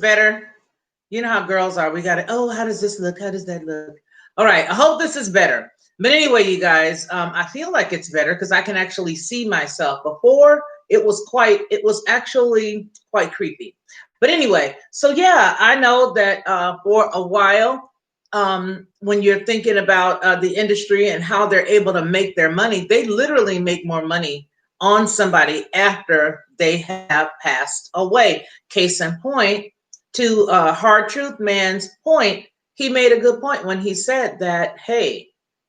better? You know how girls are. We got to, oh, how does this look? How does that look? All right. I hope this is better. But anyway, you guys, I feel like it's better because I can actually see myself. Before, it was actually quite creepy. But anyway, so yeah, I know that for a while, when you're thinking about the industry and how they're able to make their money, they literally make more money on somebody after they have passed away. Case in point, to Hard Truth Man's point, he made a good point when he said that, hey,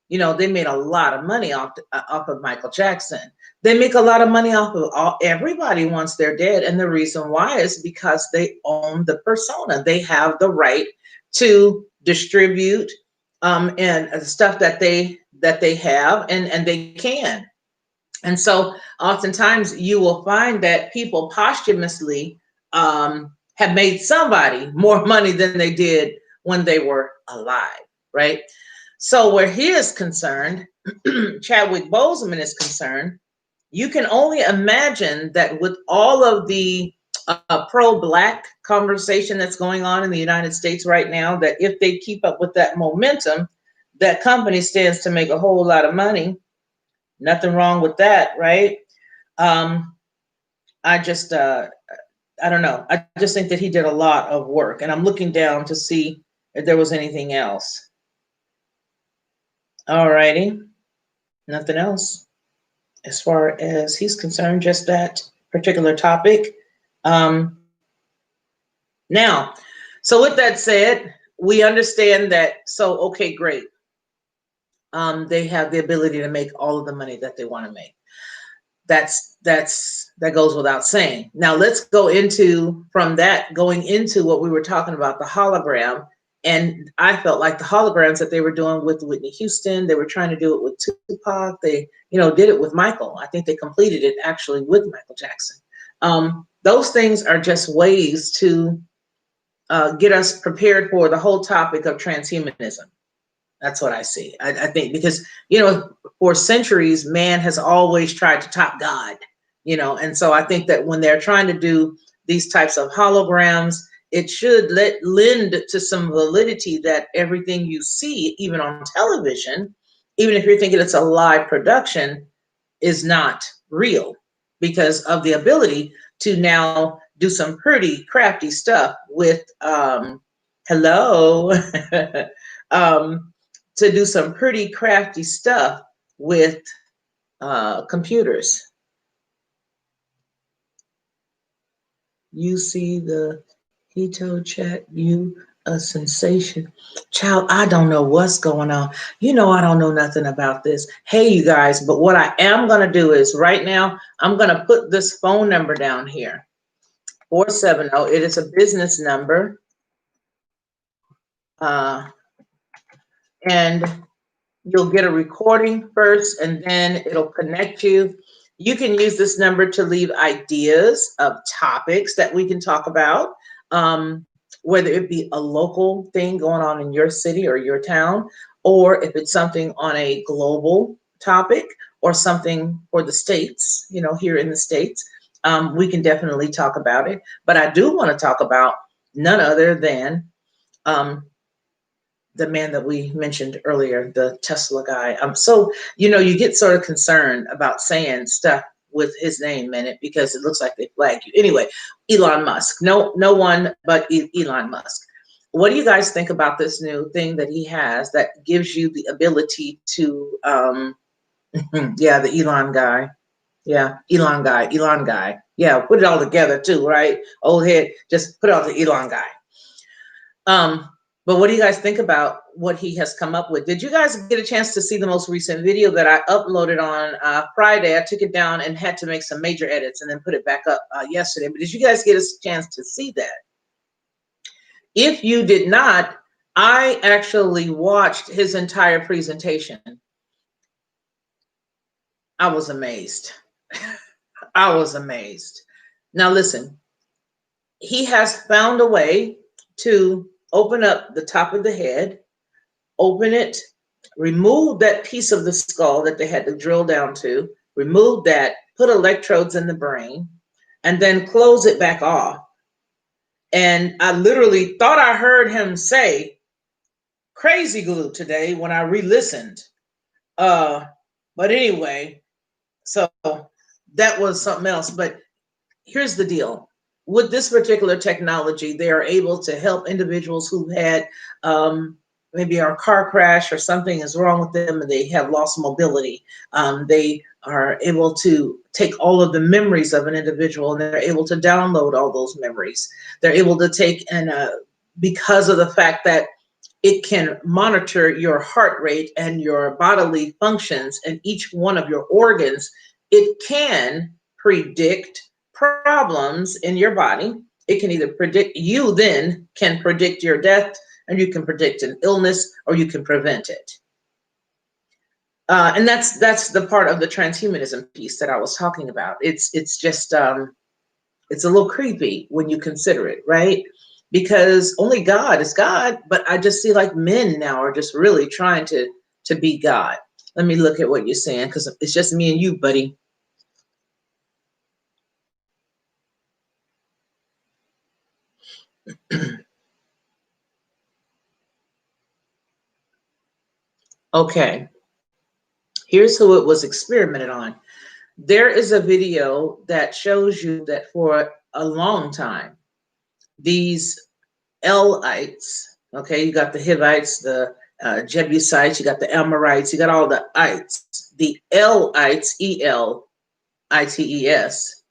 they made a lot of money off of Michael Jackson. They make a lot of money off of everybody once they're dead. And the reason why is because they own the persona. They have the right to distribute and stuff that they have, and they can. And so oftentimes you will find that people posthumously have made somebody more money than they did when they were alive, right? So where he is concerned, Chadwick Boseman is concerned, you can only imagine that with all of the pro-Black conversation that's going on in the United States right now, that if they keep up with that momentum, that company stands to make a whole lot of money. Nothing wrong with that, right? I just, I don't know. I just think that he did a lot of work, and I'm looking down to see if there was anything else. All righty. Nothing else as far as he's concerned, just that particular topic. Now, so with that said, we understand that. So, okay, great. They have the ability to make all of the money that they want to make. That goes without saying. Now let's go into going into what we were talking about, the hologram. And I felt like the holograms that they were doing with Whitney Houston, they were trying to do it with Tupac. They, did it with Michael. I think they completed it actually with Michael Jackson. Those things are just ways to get us prepared for the whole topic of transhumanism. That's what I see. I think because, for centuries, man has always tried to top God, and so I think that when they're trying to do these types of holograms, it should lend to some validity that everything you see, even on television, even if you're thinking it's a live production, is not real, because of the ability to now do some pretty crafty stuff with, to do some pretty crafty stuff with computers. You see he told chat, you a sensation. Child, I don't know what's going on. I don't know nothing about this. Hey, you guys, but what I am going to do is right now, I'm going to put this phone number down here. 470. It is a business number. And you'll get a recording first, and then it'll connect you. You can use this number to leave ideas of topics that we can talk about, whether it be a local thing going on in your city or your town, or if it's something on a global topic or something for the States, here in the States, we can definitely talk about it. But I do want to talk about none other than the man that we mentioned earlier, the Tesla guy. So, you get sort of concerned about saying stuff with his name in it because it looks like they flagged you. Anyway, Elon Musk. No one but Elon Musk. What do you guys think about this new thing that he has that gives you the ability to, the Elon guy. Yeah, Elon guy. Yeah, put it all together too, right? Old head, just put it all to Elon guy. But what do you guys think about what he has come up with? Did you guys get a chance to see the most recent video that I uploaded on Friday? I took it down and had to make some major edits and then put it back up yesterday. But did you guys get a chance to see that? If you did not, I actually watched his entire presentation. I was amazed. I was amazed. Now listen, he has found a way to open up the top of the head, open it, remove that piece of the skull that they had to drill down to, remove that, put electrodes in the brain, and then close it back off. And I literally thought I heard him say crazy glue today when I re-listened. But anyway, so that was something else. But here's the deal. With this particular technology, they are able to help individuals who had maybe a car crash or something is wrong with them and they have lost mobility. They are able to take all of the memories of an individual and they're able to download all those memories. They're able to take and because of the fact that it can monitor your heart rate and your bodily functions and each one of your organs, it can predict problems in your body. It can either predict, you then can predict your death, and you can predict an illness, or you can prevent it. And that's the part of the transhumanism piece that I was talking about. It's just it's a little creepy when you consider it, right? Because only God is God, but I just see like men now are just really trying to be God. Let me look at what you're saying, because it's just me and you, buddy. Okay, here's who it was experimented on. There is a video that shows you that for a long time, these Elites, okay, you got the Hivites, the Jebusites, you got the Amorites, you got all the ites. The Elites, Elites,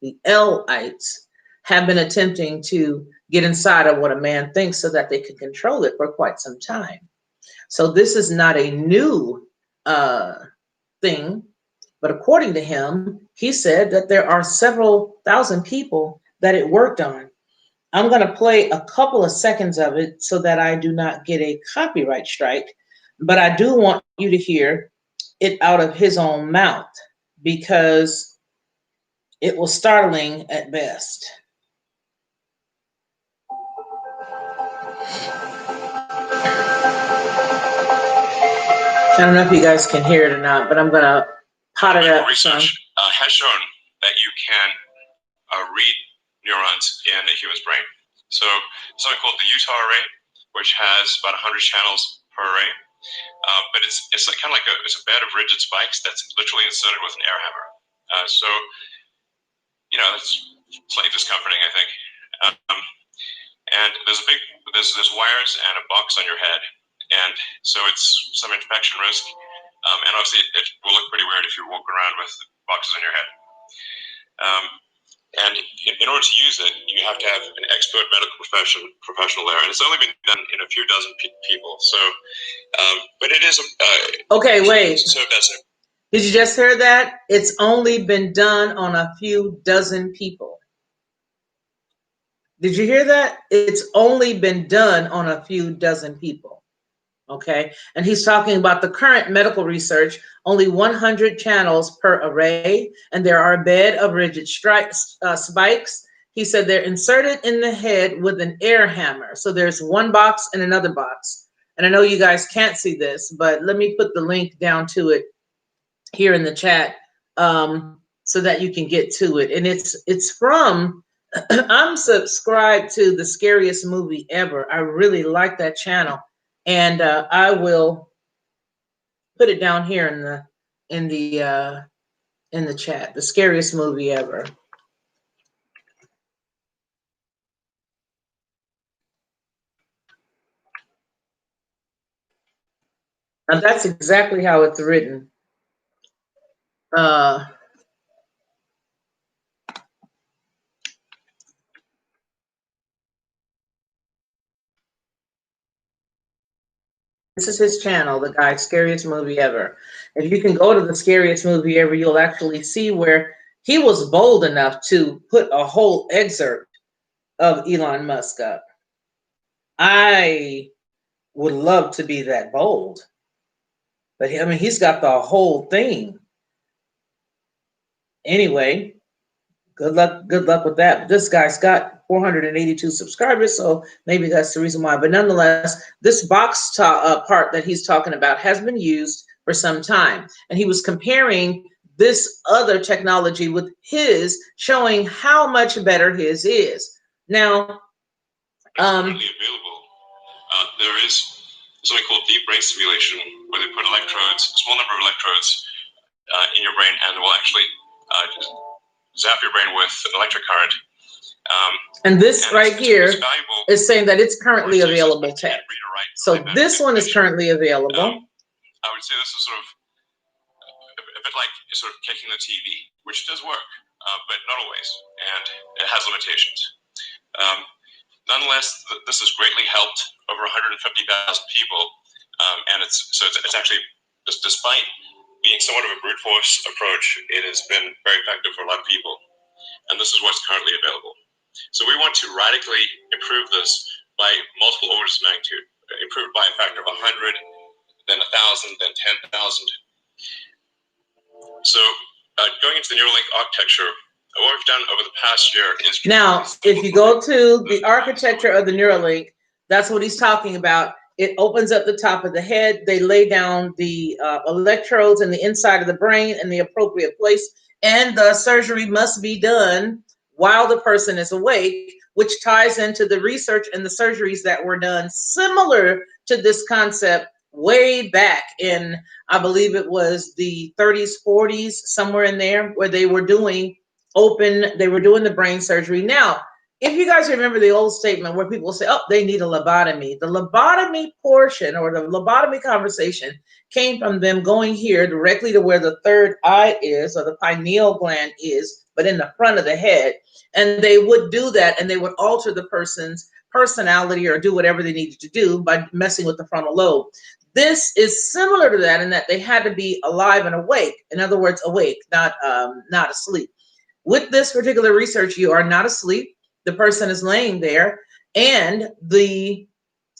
the Elites have been attempting to get inside of what a man thinks so that they can control it for quite some time. So this is not a new thing, but according to him, he said that there are several thousand people that it worked on. I'm going to play a couple of seconds of it so that I do not get a copyright strike, but I do want you to hear it out of his own mouth because it was startling at best. I don't know if you guys can hear it or not, but I'm going to pot it up. Research has shown that you can read neurons in a human's brain. So something called the Utah array, which has about 100 channels per array, but it's like, kind of like it's a bed of rigid spikes that's literally inserted with an air hammer. So that's slightly discomforting, I think. And there's wires and a box on your head, and so it's some infection risk. And obviously, it will look pretty weird if you walk around with boxes on your head. And in order to use it, you have to have an expert medical professional there, and it's only been done in a few dozen people. So, but it is okay. Wait. So that's it. Did you just hear that? It's only been done on a few dozen people. Did you hear that? It's only been done on a few dozen people. Okay. And he's talking about the current medical research, only 100 channels per array, and there are a bed of rigid spikes. He said they're inserted in the head with an air hammer. So there's one box and another box. And I know you guys can't see this, but let me put the link down to it here in the chat so that you can get to it. And it's from, I'm subscribed to The Scariest Movie Ever. I really like that channel. And I will put it down here in the chat. The Scariest Movie Ever. And that's exactly how it's written. This is his channel, the guy, Scariest Movie Ever. If you can go to The Scariest Movie Ever, you'll actually see where he was bold enough to put a whole excerpt of Elon Musk up. I would love to be that bold. But I mean, he's got the whole thing. Anyway, good luck with that. But this guy's got 482 subscribers, so maybe that's the reason why. But nonetheless, this box part that he's talking about has been used for some time. And he was comparing this other technology with his, showing how much better his is. Now, Currently available. There is something called deep brain stimulation, where they put electrodes, a small number of electrodes, in your brain, and will actually zap your brain with an electric current. And this right here is saying that it's currently available tech. So this one is currently available. I would say this is sort of a bit like sort of kicking the TV, which does work, but not always, and it has limitations. Nonetheless, this has greatly helped over 150,000 people, and it's actually, despite being somewhat of a brute force approach, it has been very effective for a lot of people, and this is what's currently available. So we want to radically improve this by multiple orders of magnitude, improve by a factor of 100, then 1,000, then 10,000. So going into the Neuralink architecture, what we've done over the past year is... Now, if you go to the architecture of the Neuralink, that's what he's talking about. It opens up the top of the head. They lay down the electrodes in the inside of the brain in the appropriate place. And the surgery must be done while the person is awake, which ties into the research and the surgeries that were done similar to this concept way back in, I believe it was the 30s, 40s, somewhere in there, where they were doing the brain surgery. Now, if you guys remember the old statement where people say, oh, they need a lobotomy, the lobotomy portion or the lobotomy conversation came from them going here directly to where the third eye is, or the pineal gland is, but in the front of the head. And they would do that, and they would alter the person's personality or do whatever they needed to do by messing with the frontal lobe. This is similar to that in that they had to be alive and awake. In other words, awake, not asleep. With this particular research, you are not asleep. The person is laying there, and the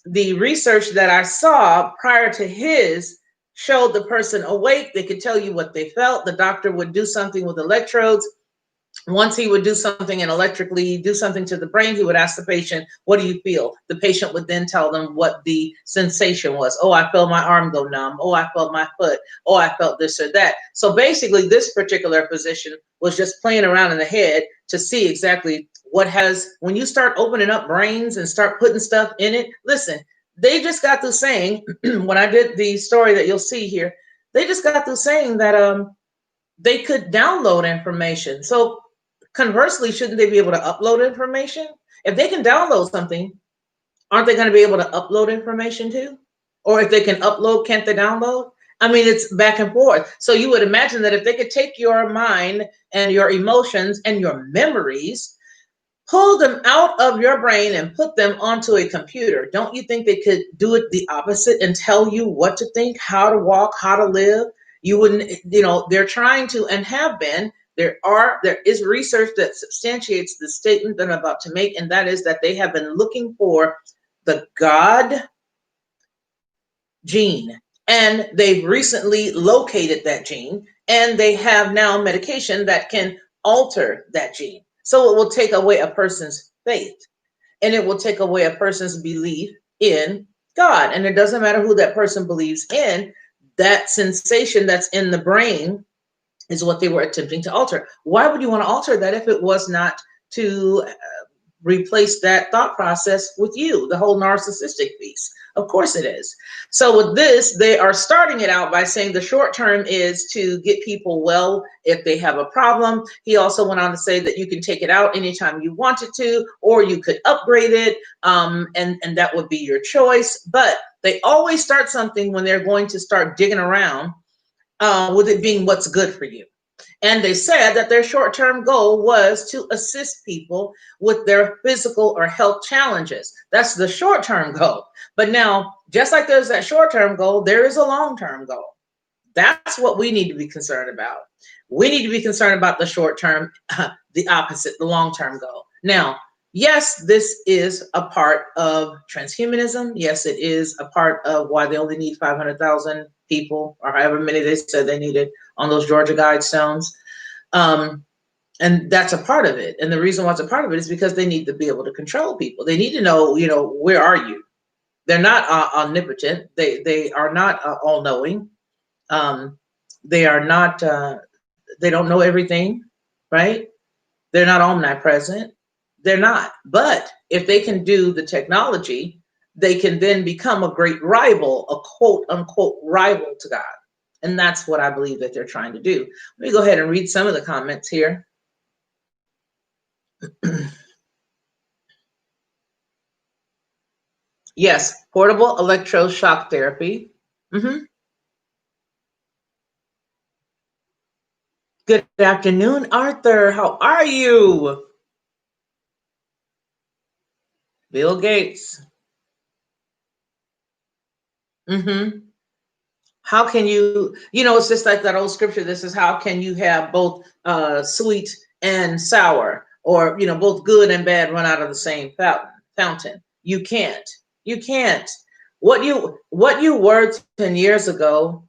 research that I saw prior to his showed the person awake. They could tell you what they felt. The doctor would do something with electrodes. Once he would do something and electrically do something to the brain, he would ask the patient, what do you feel? The patient would then tell them what the sensation was. Oh, I felt my arm go numb. Oh, I felt my foot. Oh, I felt this or that. So basically, this particular physician was just playing around in the head to see exactly what has, when you start opening up brains and start putting stuff in it. Listen, they just got through saying, when I did the story that you'll see here, they just got through saying that they could download information. So conversely, shouldn't they be able to upload information? If they can download something, aren't they going to be able to upload information too? Or if they can upload, can't they download? I mean, it's back and forth. So you would imagine that if they could take your mind and your emotions and your memories, pull them out of your brain and put them onto a computer, don't you think they could do it the opposite and tell you what to think, how to walk, how to live? You wouldn't, they're trying to, and have been. There is research that substantiates the statement that I'm about to make, and that is that they have been looking for the God gene, and they've recently located that gene, and they have now medication that can alter that gene. So it will take away a person's faith, and it will take away a person's belief in God. And it doesn't matter who that person believes in, that sensation that's in the brain is what they were attempting to alter. Why would you want to alter that if it was not to replace that thought process with you, the whole narcissistic piece? Of course it is. So with this, they are starting it out by saying the short term is to get people well if they have a problem. He also went on to say that you can take it out anytime you wanted to, or you could upgrade it, and that would be your choice. But they always start something when they're going to start digging around with it being what's good for you. And they said that their short-term goal was to assist people with their physical or health challenges. That's the short-term goal. But now, just like there's that short-term goal, there is a long-term goal. That's what we need to be concerned about. We need to be concerned about the short-term, the opposite, the long-term goal. Now, yes, this is a part of transhumanism. Yes, it is a part of why they only need 500,000 people, or however many they said they needed on those Georgia Guidestones. And that's a part of it. And the reason why it's a part of it is because they need to be able to control people. They need to know, where are you? They're not omnipotent. They are not all-knowing. They are not, they don't know everything, right? They're not omnipresent. They're not. But if they can do the technology, they can then become a great rival, a quote unquote rival to God. And that's what I believe that they're trying to do. Let me go ahead and read some of the comments here. Yes, portable electroshock therapy. Mm-hmm. Good afternoon, Arthur. How are you? Bill Gates. Mm-hmm. How can you, it's just like that old scripture. This is how can you have both sweet and sour, or, both good and bad run out of the same fountain. You can't. You can't. What you were 10 years ago,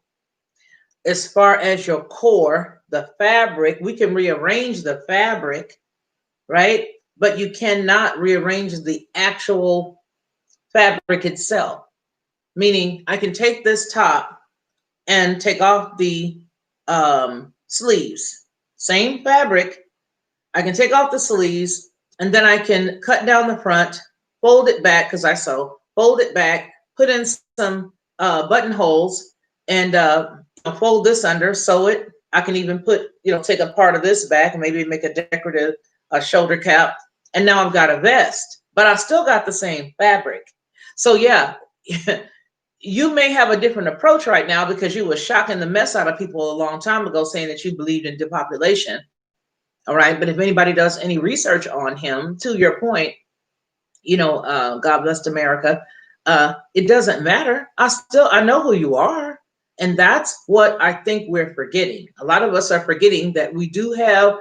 as far as your core, the fabric, we can rearrange the fabric, right? But you cannot rearrange the actual fabric itself. Meaning, I can take this top and take off the sleeves. Same fabric. I can take off the sleeves, and then I can cut down the front, fold it back because I sew, fold it back, put in some buttonholes, and fold this under, sew it. I can even take a part of this back and maybe make a decorative shoulder cap. And now I've got a vest, but I still got the same fabric. So yeah, you may have a different approach right now because you were shocking the mess out of people a long time ago saying that you believed in depopulation. All right. But if anybody does any research on him, to your point, God bless America. It doesn't matter. I know who you are. And that's what I think we're forgetting. A lot of us are forgetting that we do have,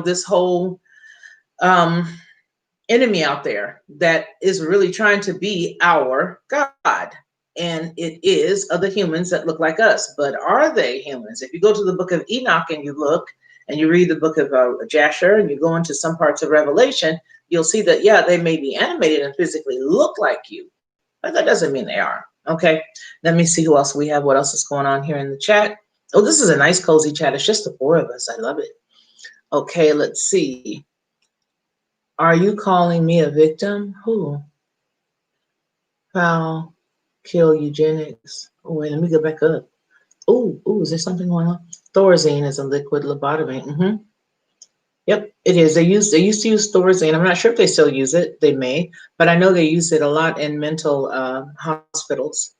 this whole enemy out there that is really trying to be our God. And it is other humans that look like us. But are they humans? If you go to the book of Enoch and you look and you read the book of Jasher and you go into some parts of Revelation, you'll see that, yeah, they may be animated and physically look like you, but that doesn't mean they are. Okay, let me see who else we have. What else is going on here in the chat? Oh, this is a nice, cozy chat. It's just the four of us. I love it. Okay, let's see. Are you calling me a victim? Who? Foul, kill eugenics. Oh, wait, let me go back up. Oh, is there something going on? Thorazine is a liquid lobotomy. Mm-hmm. Yep, it is. They used to use Thorazine. I'm not sure if they still use it. They may, but I know they use it a lot in mental hospitals.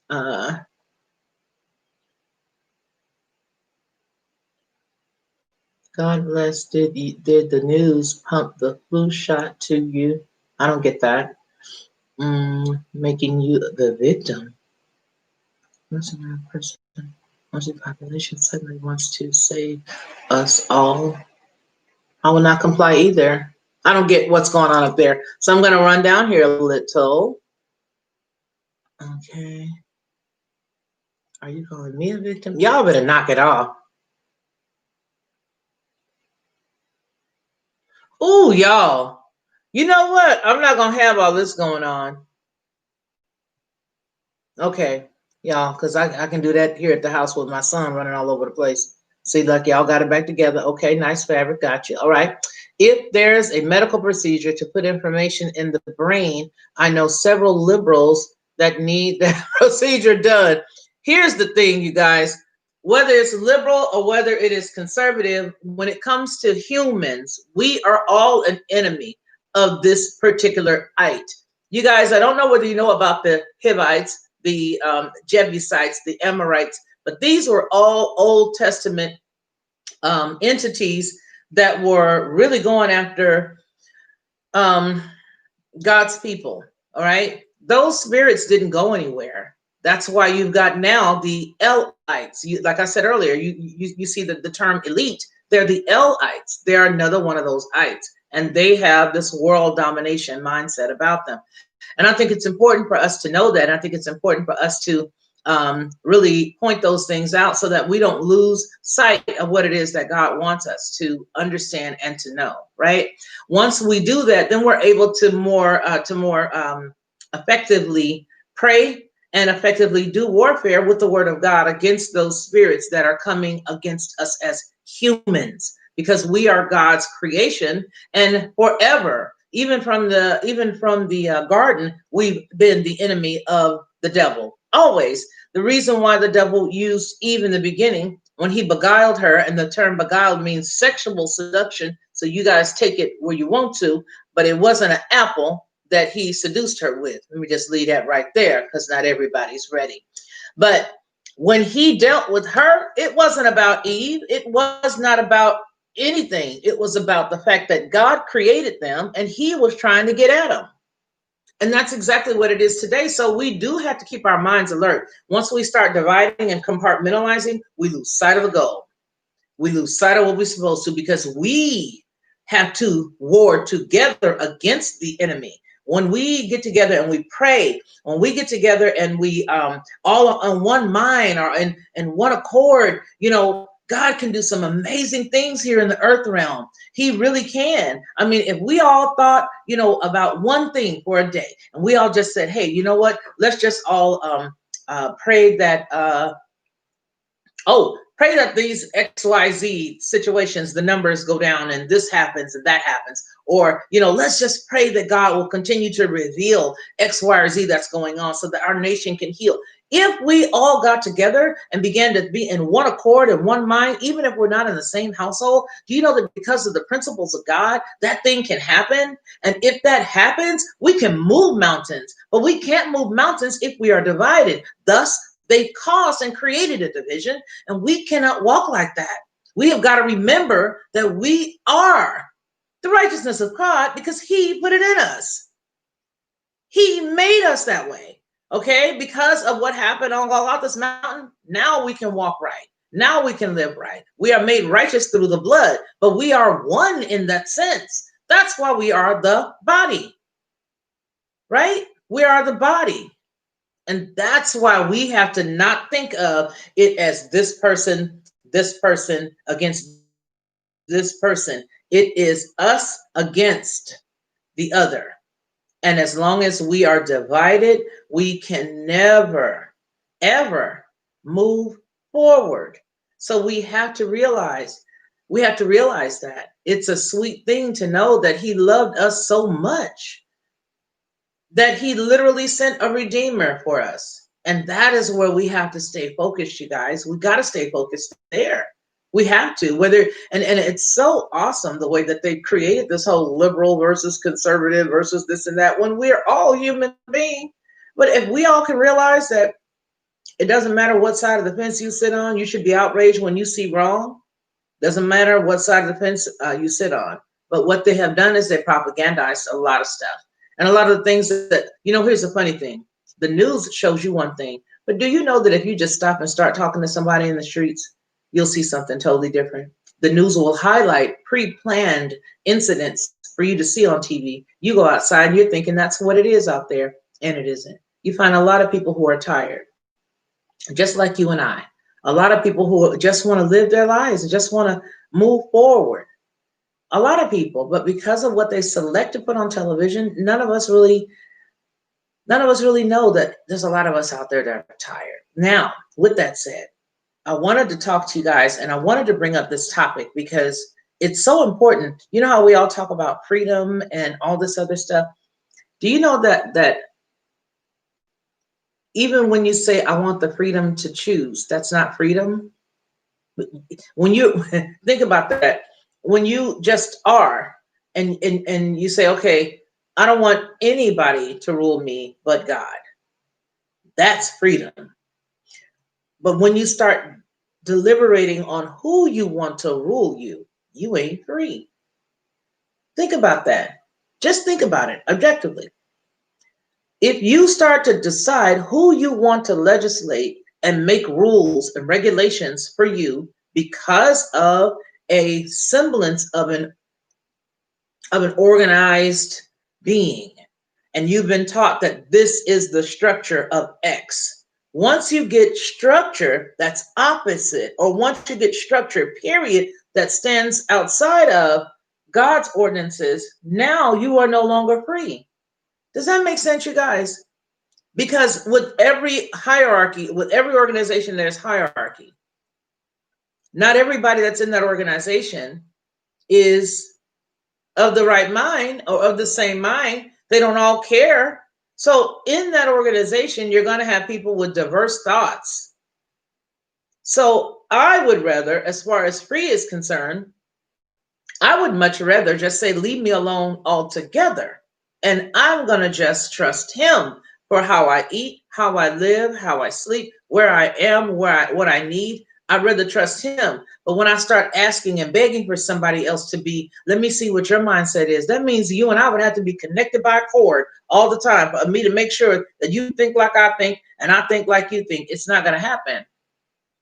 God bless. Did the news pump the flu shot to you? I don't get that. Making you the victim. Most of our person, most of the population suddenly wants to save us all. I will not comply either. I don't get what's going on up there. So I'm going to run down here a little. Okay. Are you calling me a victim? Y'all better knock it off. Ooh, y'all. You know what? I'm not going to have all this going on. Okay, y'all, because I can do that here at the house with my son running all over the place. See, like y'all got it back together. Okay, nice fabric. Got you. All right. If there's a medical procedure to put information in the brain, I know several liberals that need that procedure done. Here's the thing, you guys. Whether it's liberal or whether it is conservative, when it comes to humans, we are all an enemy of this particular ite. You guys, I don't know whether you know about the Hivites, the Jebusites, the Amorites, but these were all Old Testament entities that were really going after God's people. All right, those spirits didn't go anywhere. That's why you've got now the Elites. Like I said earlier, you see the term elite. They're the Elites. They're another one of those ites, and they have this world domination mindset about them. And I think it's important for us to know that. And I think it's important for us to really point those things out so that we don't lose sight of what it is that God wants us to understand and to know, right? Once we do that, then we're able to more effectively pray and effectively do warfare with the word of God against those spirits that are coming against us as humans, because we are God's creation, and forever Even from the garden, we've been the enemy of the devil. Always. The reason why the devil used Eve in the beginning when he beguiled her, and the term beguiled means sexual seduction. So you guys take it where you want to, but it wasn't an apple that he seduced her with. Let me just leave that right there because not everybody's ready. But when he dealt with her, it wasn't about Eve. It was not about anything. It was about the fact that God created them and he was trying to get at them. And that's exactly what it is today. So we do have to keep our minds alert. Once we start dividing and compartmentalizing, we lose sight of the goal. We lose sight of what we're supposed to because we have to war together against the enemy. When we get together and we pray, when we get together and we all on one mind or in one accord, God can do some amazing things here in the earth realm. He really can. I mean, if we all thought, about one thing for a day, and we all just said, hey, you know what? Let's just all pray that pray that these XYZ situations, the numbers go down and this happens and that happens. Or, let's just pray that God will continue to reveal X, Y, or Z that's going on so that our nation can heal. If we all got together and began to be in one accord and one mind, even if we're not in the same household, do you know that because of the principles of God, that thing can happen? And if that happens, we can move mountains, but we can't move mountains if we are divided. Thus, they caused and created a division, and we cannot walk like that. We have got to remember that we are the righteousness of God because he put it in us. He made us that way, okay? Because of what happened on Golgotha's mountain, now we can walk right. Now we can live right. We are made righteous through the blood, but we are one in that sense. That's why we are the body, right? We are the body. And that's why we have to not think of it as this person against this person. It is us against the other. And as long as we are divided, we can never, ever move forward. So we have to realize that it's a sweet thing to know that he loved us so much that he literally sent a redeemer for us. And that is where we have to stay focused, you guys. We got to stay focused there. We have to, and it's so awesome the way that they created this whole liberal versus conservative versus this and that when we're all human beings. But if we all can realize that it doesn't matter what side of the fence you sit on, you should be outraged when you see wrong. Doesn't matter what side of the fence you sit on. But what they have done is they propagandized a lot of stuff. And a lot of the things that, here's the funny thing. The news shows you one thing, but do you know that if you just stop and start talking to somebody in the streets, you'll see something totally different? The news will highlight pre-planned incidents for you to see on TV. You go outside and you're thinking that's what it is out there, and it isn't. You find a lot of people who are tired, just like you and I. A lot of people who just want to live their lives and just want to move forward. A lot of people, but because of what they select to put on television, none of us really know that there's a lot of us out there that are tired. Now, with that said, I wanted to talk to you guys, and I wanted to bring up this topic because it's so important. You know how we all talk about freedom and all this other stuff? Do you know that even when you say, I want the freedom to choose, that's not freedom? When you think about that, when you just are and you say, okay, I don't want anybody to rule me but God, that's freedom. But when you start deliberating on who you want to rule you, you ain't free. Think about that. Just think about it objectively. If you start to decide who you want to legislate and make rules and regulations for you because of a semblance of an organized being, and you've been taught that this is the structure of X. Once you get structure that's opposite, or once you get structure, period, that stands outside of God's ordinances, now you are no longer free. Does that make sense, you guys? Because with every hierarchy, with every organization, there's hierarchy. Not everybody that's in that organization is of the right mind or of the same mind. They don't all care. So in that organization, you're going to have people with diverse thoughts. So I would rather, as far as free is concerned, I would much rather just say, leave me alone altogether. And I'm going to just trust him for how I eat, how I live, how I sleep, where I am, what I need. I'd rather trust him. But when I start asking and begging for somebody else to be, let me see what your mindset is. That means you and I would have to be connected by a cord all the time for me to make sure that you think like I think and I think like you think. It's not going to happen.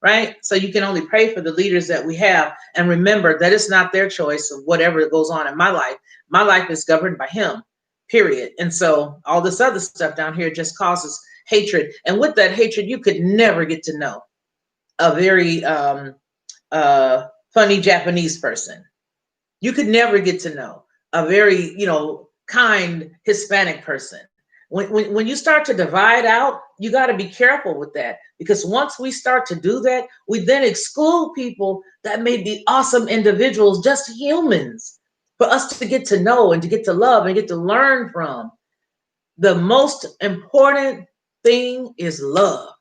Right? So you can only pray for the leaders that we have and remember that it's not their choice of whatever goes on in my life. My life is governed by him, period. And so all this other stuff down here just causes hatred. And with that hatred, you could never get to know a very funny Japanese person. You could never get to know a very, kind Hispanic person. When you start to divide out, you got to be careful with that, because once we start to do that, we then exclude people that may be awesome individuals, just humans, for us to get to know and to get to love and get to learn from. The most important thing is love.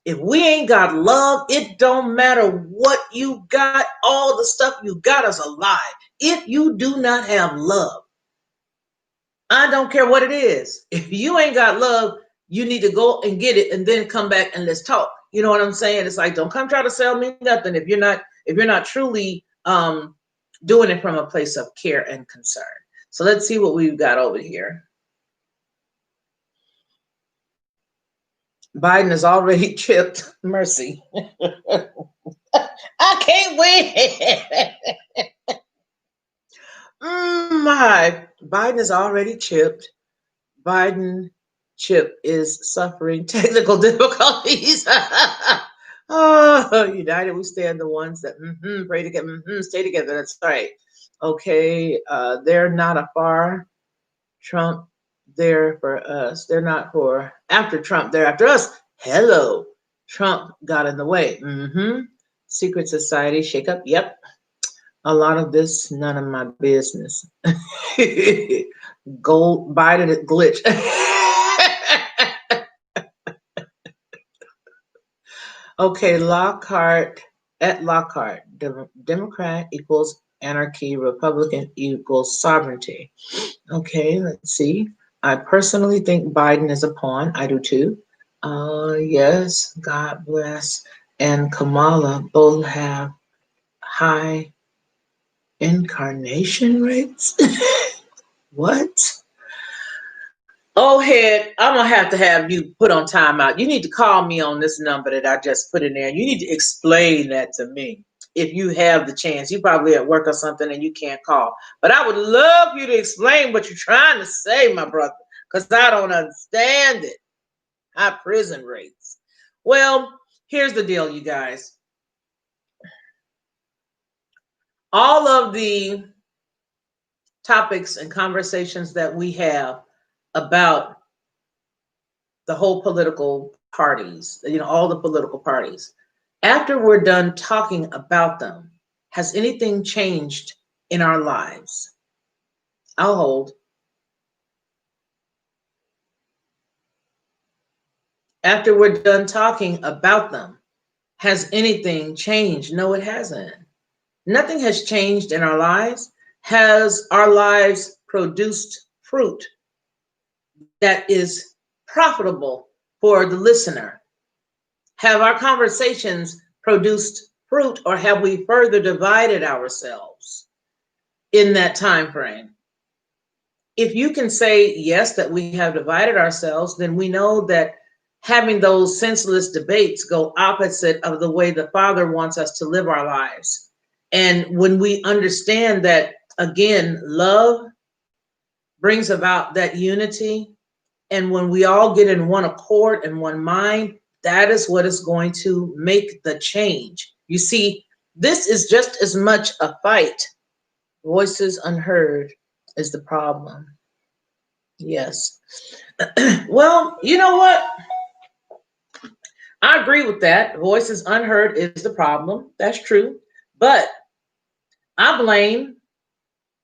If we ain't got love, it don't matter what you got. All the stuff you got is a lie. If you do not have love, I don't care what it is. If you ain't got love, you need to go and get it and then come back and let's talk. You know what I'm saying? It's like, don't come try to sell me nothing if you're not truly doing it from a place of care and concern. So let's see what we've got over here. Biden is already chipped. Mercy. I can't win. My Biden is already chipped. Biden chip is suffering technical difficulties. Oh, united we stand, the ones that pray together, stay together. That's right. Okay, they're not afar. Trump, they're for us. They're not for after Trump. They're after us. Hello, Trump got in the way. Secret society shake up. Yep. A lot of this, none of my business. Gold Biden glitch. Okay, Lockhart at Lockhart. Democrat equals anarchy, Republican equals sovereignty. Okay, let's see. I personally think Biden is a pawn. I do too. Yes, God bless. And Kamala both have high incarnation rates. What? Oh, head, I'm going to have you put on timeout. You need to call me on this number that I just put in there. You need to explain that to me if you have the chance. You're probably at work or something and you can't call. But I would love you to explain what you're trying to say, my brother, because I don't understand it. High prison rates. Well, here's the deal, you guys. All of the topics and conversations that we have about the whole political parties, all the political parties, after we're done talking about them, has anything changed in our lives? I'll hold. After we're done talking about them, has anything changed? No, it hasn't. Nothing has changed in our lives. Has our lives produced fruit that is profitable for the listener? Have our conversations produced fruit, or have we further divided ourselves in that time frame? If you can say yes, that we have divided ourselves, then we know that having those senseless debates go opposite of the way the Father wants us to live our lives. And when we understand that, again, love brings about that unity, and when we all get in one accord and one mind, that is what is going to make the change. You see, this is just as much a fight. Voices unheard is the problem. Yes. Well, you know what? I agree with that. Voices unheard is the problem. That's true. But I blame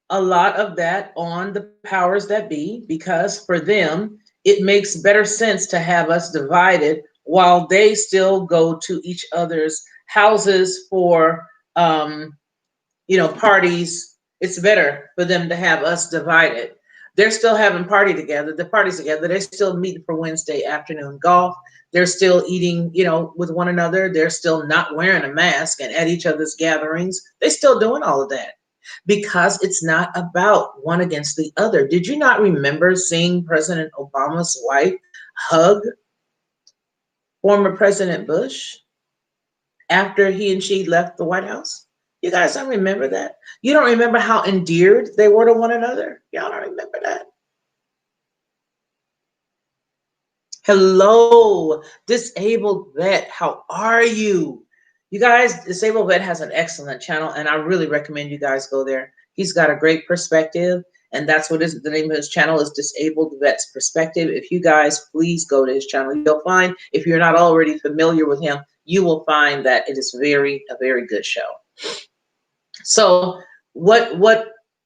a lot of that on the powers that be, because for them, it makes better sense to have us divided while they still go to each other's houses for, parties. It's better for them to have us divided. They're still having the parties together. They're still meeting for Wednesday afternoon golf. They're still eating, with one another. They're still not wearing a mask and at each other's gatherings. They're still doing all of that because it's not about one against the other. Did you not remember seeing President Obama's wife hug former President Bush after he and she left the White House? You guys don't remember that? You don't remember how endeared they were to one another? Y'all don't remember that? Hello, Disabled Vet. How are you? You guys, Disabled Vet has an excellent channel, and I really recommend you guys go there. He's got a great perspective, and that's what the name of his channel is, Disabled Vet's Perspective. If you guys please go to his channel, you'll find, if you're not already familiar with him, you will find that it is a very good show. So what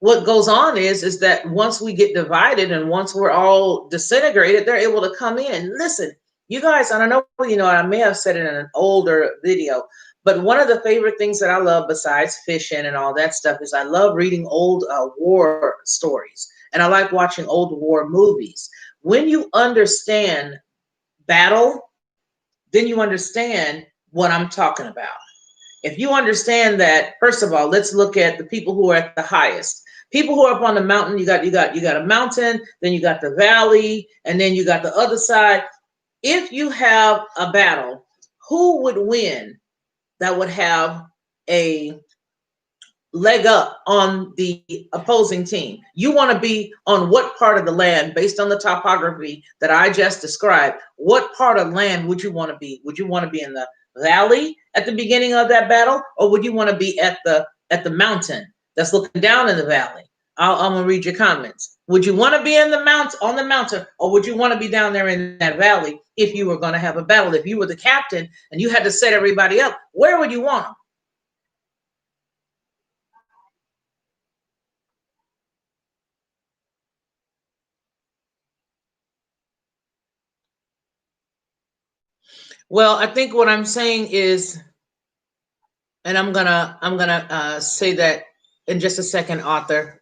goes on is that once we get divided and once we're all disintegrated, they're able to come in. Listen, you guys, and I know, I may have said it in an older video, but one of the favorite things that I love besides fishing and all that stuff is I love reading old war stories, and I like watching old war movies. When you understand battle, then you understand what I'm talking about. If you understand that, first of all, let's look at the people who are at the highest. People who are up on the mountain, you got a mountain, then you got the valley, and then you got the other side. If you have a battle, who would win that would have a leg up on the opposing team? You want to be on what part of the land based on the topography that I just described? What part of land would you want to be? Would you want to be in the valley at the beginning of that battle, or would you want to be at the mountain that's looking down in the valley? I'm gonna read your comments. Would you want to be in the on the mountain, or would you want to be down there in that valley if you were going to have a battle? If you were the captain and you had to set everybody up, where would you want them? Well, I think what I'm saying is, and I'm gonna say that in just a second, author.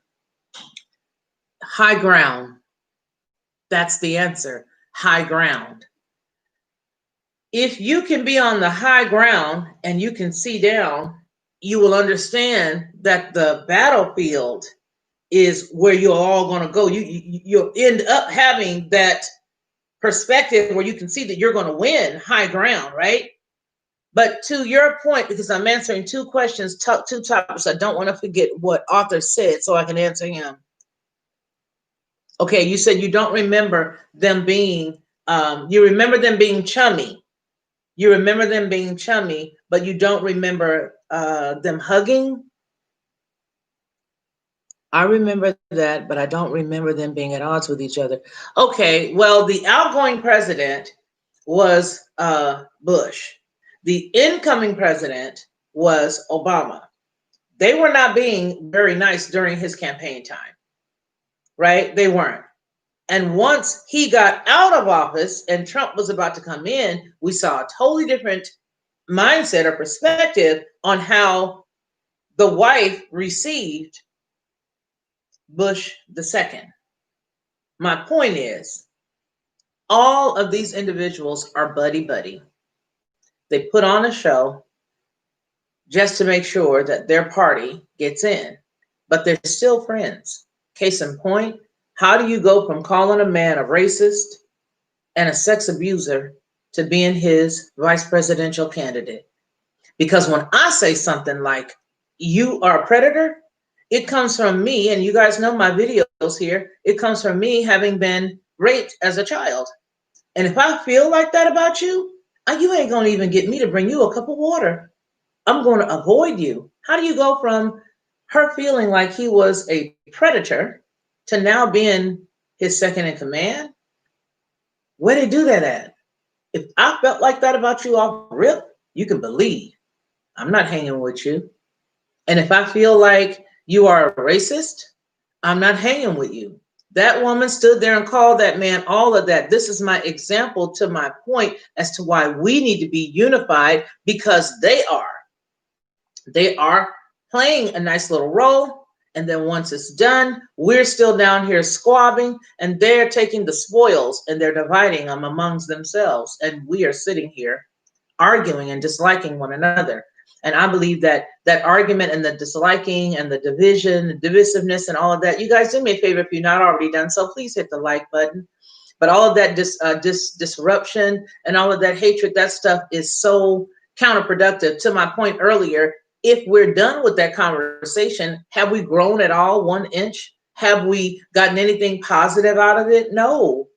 High ground. That's the answer. High ground. If you can be on the high ground and you can see down, you will understand that the battlefield is where you're all going to go. You'll end up having that perspective where you can see that you're going to win high ground, right? But to your point, because I'm answering two questions, two topics, I don't want to forget what author said so I can answer him. Okay, you said you don't remember them being, you remember them being chummy. You remember them being chummy, but you don't remember them hugging. I remember that, but I don't remember them being at odds with each other. Okay, well, the outgoing president was Bush. The incoming president was Obama. They were not being very nice during his campaign time, right? They weren't. And once he got out of office and Trump was about to come in, we saw a totally different mindset or perspective on how the wife received Bush II. My point is, all of these individuals are buddy-buddy. They put on a show just to make sure that their party gets in, but they're still friends. Case in point, how do you go from calling a man a racist and a sex abuser to being his vice presidential candidate? Because when I say something like, you are a predator, it comes from me, and you guys know my videos here, it comes from me having been raped as a child. And if I feel like that about you, you ain't gonna even get me to bring you a cup of water. I'm going to avoid you. How do you go from her feeling like he was a predator to now being his second in command? Where did they do that at? If I felt like that about you off rip, you can believe I'm not hanging with you. And if I feel like you are a racist I'm not hanging with you. That woman stood there and called that man all of that. This is my example to my point as to why we need to be unified, because they are playing a nice little role. And then once it's done, we're still down here squabbing, and they're taking the spoils and they're dividing them amongst themselves. And we are sitting here arguing and disliking one another. And I believe that that argument and the disliking and the division, divisiveness, and all of that. You guys, do me a favor, if you're not already done so, please hit the like button. But all of that disruption and all of that hatred, that stuff is so counterproductive. To my point earlier, if we're done with that conversation, have we grown at all 1 inch? Have we gotten anything positive out of it? No,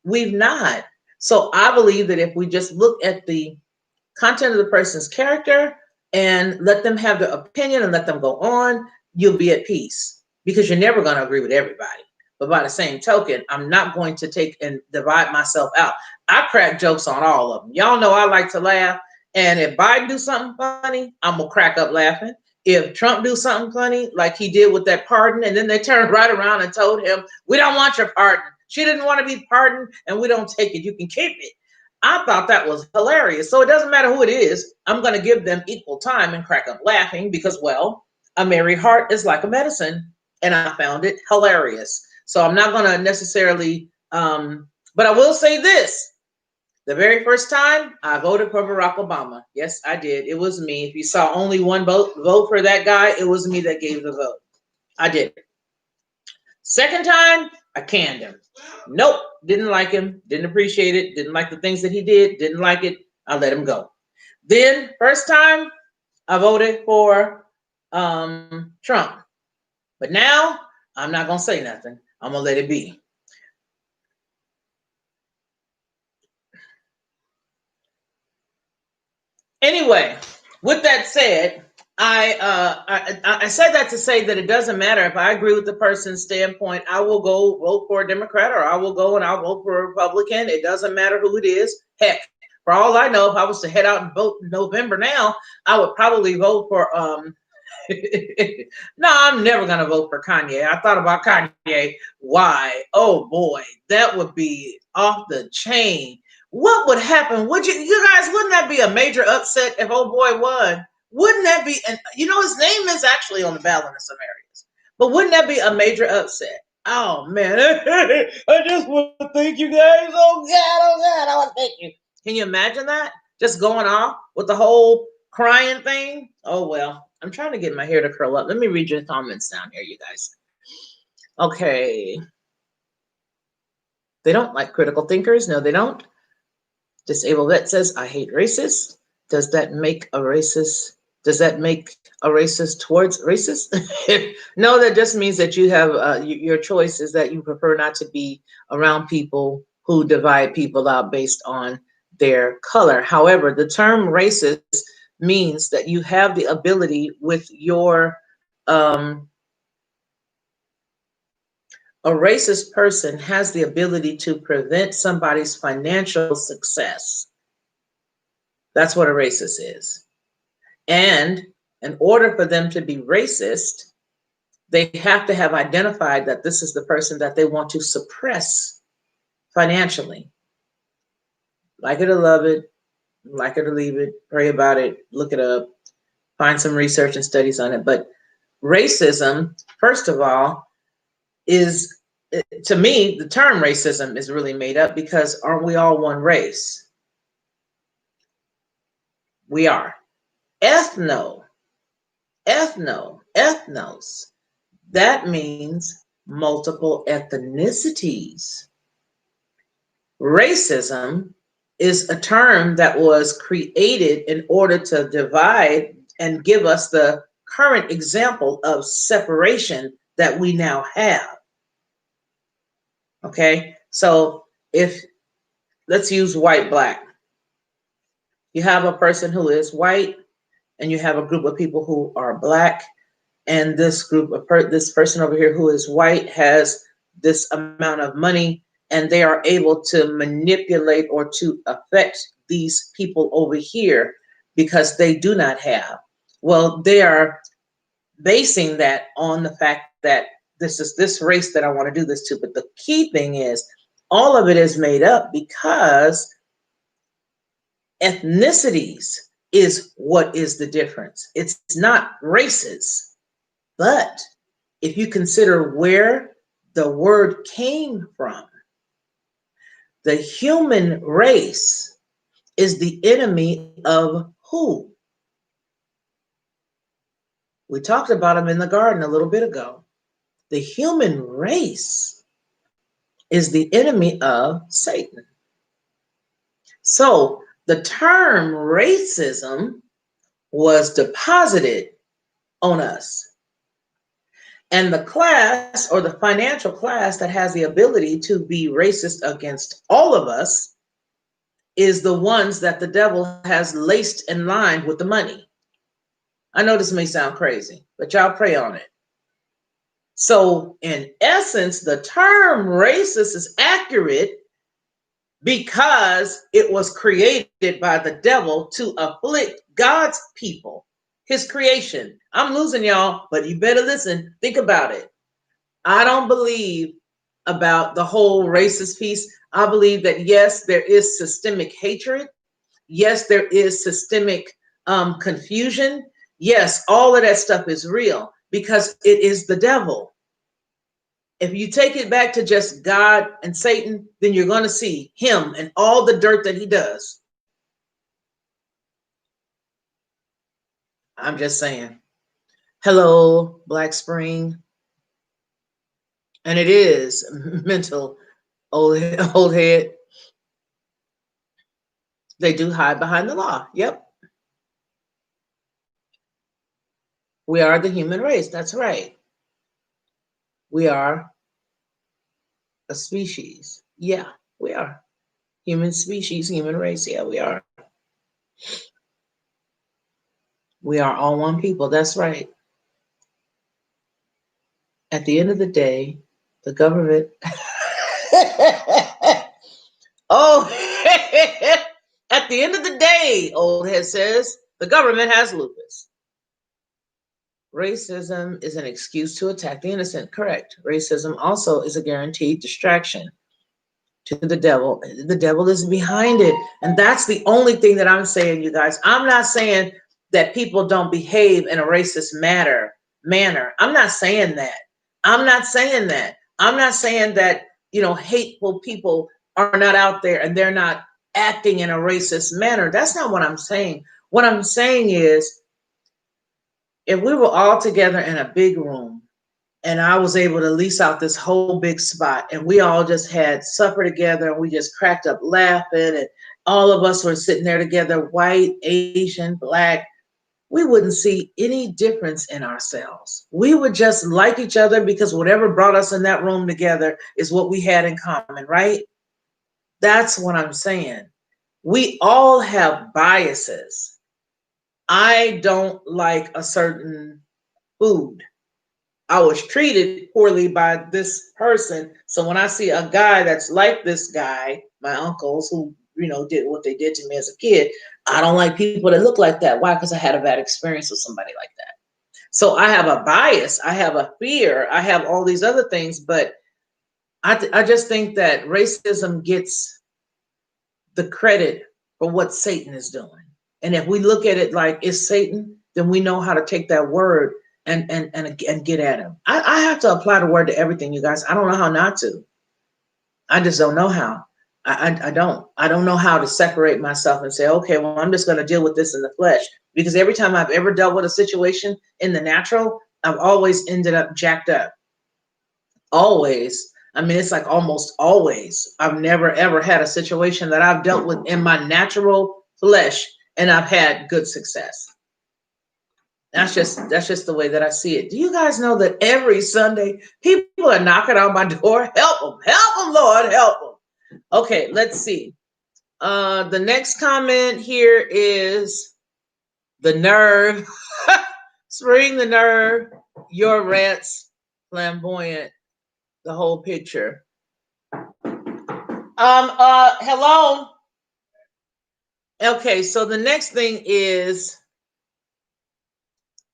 we've not. So I believe that if we just look at the content of the person's character and let them have their opinion and let them go on, you'll be at peace, because you're never going to agree with everybody. But by the same token, I'm not going to take and divide myself out. I crack jokes on all of them. Y'all know I like to laugh. And if Biden do something funny, I'm going to crack up laughing. If Trump do something funny, like he did with that pardon, and then they turned right around and told him, we don't want your pardon. She didn't want to be pardoned, and we don't take it. You can keep it. I thought that was hilarious. So it doesn't matter who it is. I'm going to give them equal time and crack up laughing because, well, a merry heart is like a medicine. And I found it hilarious. So I'm not going to necessarily, but I will say this. The very first time I voted for Barack Obama. Yes, I did. It was me. If you saw only one vote for that guy, it was me that gave the vote. I did. Second time, I canned him. Nope, didn't like him, didn't appreciate it, didn't like the things that he did, didn't like it. I let him go. Then, first time, I voted for Trump. But now, I'm not going to say nothing. I'm going to let it be. Anyway, with that said, I said that to say that it doesn't matter if I agree with the person's standpoint. I will go vote for a Democrat, or I will go and I'll vote for a Republican. It doesn't matter who it is. Heck, for all I know, if I was to head out and vote in November now, I would probably vote for no, I'm never gonna vote for Kanye. I thought about Kanye. Why? Oh boy, that would be off the chain. What would happen? Would you guys, wouldn't that be a major upset if old boy won? Wouldn't that be, and his name is actually on the ballot in some areas, but wouldn't that be a major upset? Oh man, I just want to thank you guys. Oh God, I want to thank you. Can you imagine that? Just going off with the whole crying thing? Oh well, I'm trying to get my hair to curl up. Let me read your comments down here, you guys. Okay. They don't like critical thinkers. No, they don't. Disabled Vet says, I hate racists. Does that make a racist? Does that make a racist towards racist? No, that just means that you have your choice is that you prefer not to be around people who divide people out based on their color. However, the term racist means that you have the ability with your a racist person has the ability to prevent somebody's financial success. That's what a racist is. And in order for them to be racist, they have to have identified that this is the person that they want to suppress financially. Like it or love it, like it or leave it, pray about it, look it up, find some research and studies on it. But racism, first of all, is, to me, the term racism is really made up because aren't we all one race? We are. Ethnos. That means multiple ethnicities. Racism is a term that was created in order to divide and give us the current example of separation that we now have. Okay, so let's use white, black. You have a person who is white, and you have a group of people who are black, and this group of this person over here who is white has this amount of money, and they are able to manipulate or to affect these people over here because they do not have. Well, they are basing that on the fact that this is this race that I want to do this to. But the key thing is all of it is made up because ethnicities is what is the difference. It's not races. But if you consider where the word came from, the human race is the enemy of who? We talked about him in the garden a little bit ago. The human race is the enemy of Satan. So the term racism was deposited on us. And the class or the financial class that has the ability to be racist against all of us is the ones that the devil has laced and lined with the money. I know this may sound crazy, but y'all pray on it. So in essence, the term racist is accurate because it was created by the devil to afflict God's people, his creation. I'm losing y'all, but you better listen. Think about it. I don't believe about the whole racist piece. I believe that yes, there is systemic hatred. Yes, there is systemic confusion. Yes, all of that stuff is real because it is the devil. If you take it back to just God and Satan, then you're going to see him and all the dirt that he does. I'm just saying. Hello, Black Spring. And it is mental old head. They do hide behind the law. Yep. We are the human race. That's right. We are a species. Yeah, we are. Human species, human race. Yeah, we are. We are all one people. That's right. At the end of the day, the government. Oh, at the end of the day, old head says, the government has lupus. Racism is an excuse to attack the innocent. Correct. Racism also is a guaranteed distraction to the devil. The devil is behind it. And that's the only thing that I'm saying, you guys. I'm not saying that people don't behave in a racist manner. I'm not saying that. I'm not saying that. I'm not saying that, hateful people are not out there and they're not acting in a racist manner. That's not what I'm saying. What I'm saying is, if we were all together in a big room and I was able to lease out this whole big spot and we all just had supper together and we just cracked up laughing and all of us were sitting there together, white, Asian, Black, we wouldn't see any difference in ourselves. We would just like each other because whatever brought us in that room together is what we had in common, right? That's what I'm saying. We all have biases. I don't like a certain food. I was treated poorly by this person. So when I see a guy that's like this guy, my uncles who, did what they did to me as a kid, I don't like people that look like that. Why? Because I had a bad experience with somebody like that. So I have a bias. I have a fear. I have all these other things. But I just think that racism gets the credit for what Satan is doing. And if we look at it like it's Satan, then we know how to take that word and get at him. I have to apply the word to everything, you guys. I don't know how not to. I just don't know how. I don't know how to separate myself and say, okay, well, I'm just going to deal with this in the flesh. Because every time I've ever dealt with a situation in the natural, I've always ended up jacked up. Always. I mean, it's like almost always. I've never, ever had a situation that I've dealt with in my natural flesh and I've had good success. That's just the way that I see it. Do you guys know that every Sunday people are knocking on my door? Help them, Lord, help them. Okay, let's see. The next comment here is the nerve. Spring the nerve. Your rants flamboyant. The whole picture. Hello. Okay, so the next thing is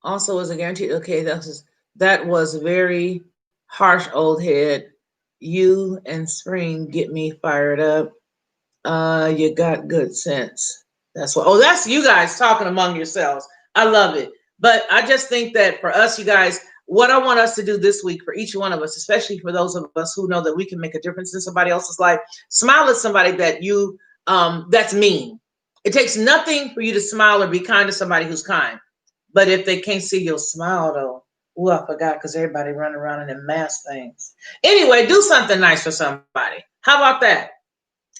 also is a guarantee. Okay, that was very Harsh old head. You and Spring get me fired up. You got good sense. That's what. Oh, that's you guys talking among yourselves. I love it. But I just think that for us, you guys, what I want us to do this week for each one of us, especially for those of us who know that we can make a difference in somebody else's life, smile at somebody that you that's mean. It takes nothing for you to smile or be kind to somebody who's kind. But if they can't see your smile though, oh, I forgot because everybody running around in them mask things. Anyway, do something nice for somebody. How about that?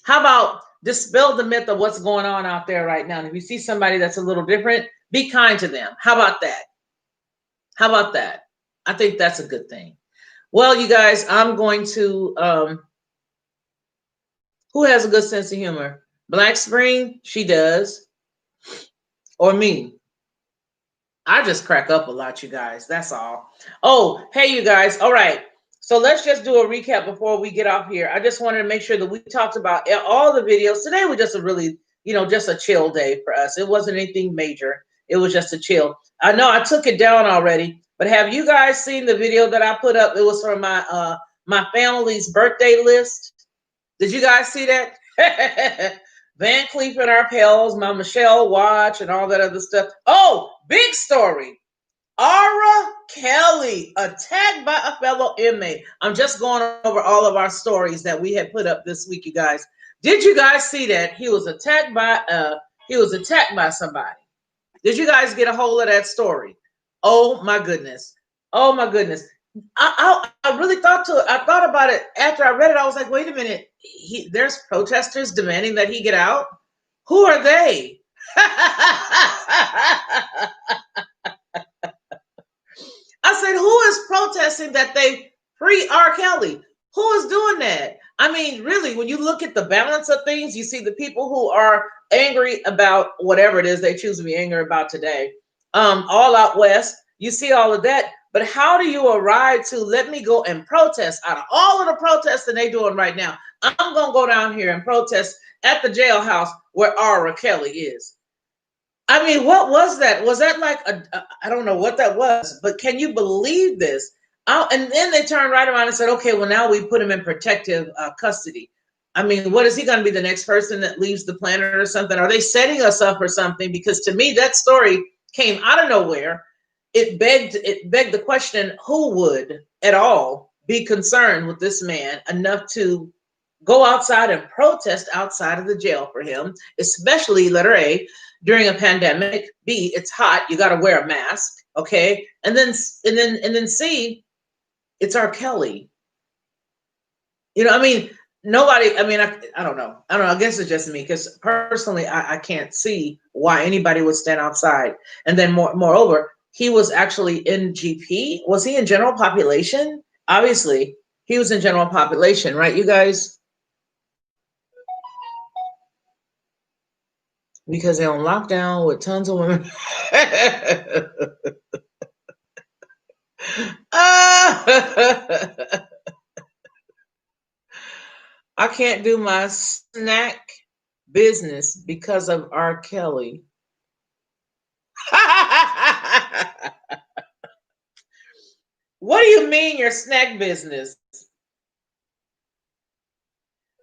How about dispel the myth of what's going on out there right now? And if you see somebody that's a little different, be kind to them. How about that? How about that? I think that's a good thing. Well, you guys, I'm going to who has a good sense of humor? Black Spring, she does. Or me. I just crack up a lot, you guys. That's all. Oh, hey, you guys. All right. So let's just do a recap before we get off here. I just wanted to make sure that we talked about all the videos. Today was just a really, just a chill day for us. It wasn't anything major. It was just a chill. I know I took it down already, but have you guys seen the video that I put up? It was from my family's birthday list. Did you guys see that? Van Cleef and our pals, my Michelle watch, and all that other stuff. Oh, big story. R. Kelly attacked by a fellow inmate. I'm just going over all of our stories that we had put up this week, you guys. Did you guys see that he was attacked by somebody? Did you guys get a hold of that story? Oh my goodness. Oh my goodness. I really I thought about it after I read it. I was like, wait a minute. There's protesters demanding that he get out. Who are they? I said, who is protesting that they free R. Kelly? Who is doing that? I mean, really, when you look at the balance of things, you see the people who are angry about whatever it is they choose to be angry about today. All out west, you see all of that. But how do you arrive to let me go and protest out of all of the protests that they're doing right now? I'm going to go down here and protest at the jailhouse where R. Kelly is. I mean, what was that? Was that like I don't know what that was, but can you believe this? And then they turned right around and said, okay, well, now we put him in protective custody. I mean, what is he going to be, the next person that leaves the planet or something? Are they setting us up for something? Because to me, that story came out of nowhere. It begged the question, who would at all be concerned with this man enough to go outside and protest outside of the jail for him, especially letter A, during a pandemic. B, it's hot, you got to wear a mask, okay? And then C, it's R. Kelly. I mean, nobody, I mean, I don't know. I guess it's just me, because personally, I can't see why anybody would stand outside. And then moreover, he was actually in GP. Was he in general population? Obviously, he was in general population, right, you guys? Because they're on lockdown with tons of women. I can't do my snack business because of R. Kelly. What do you mean your snack business?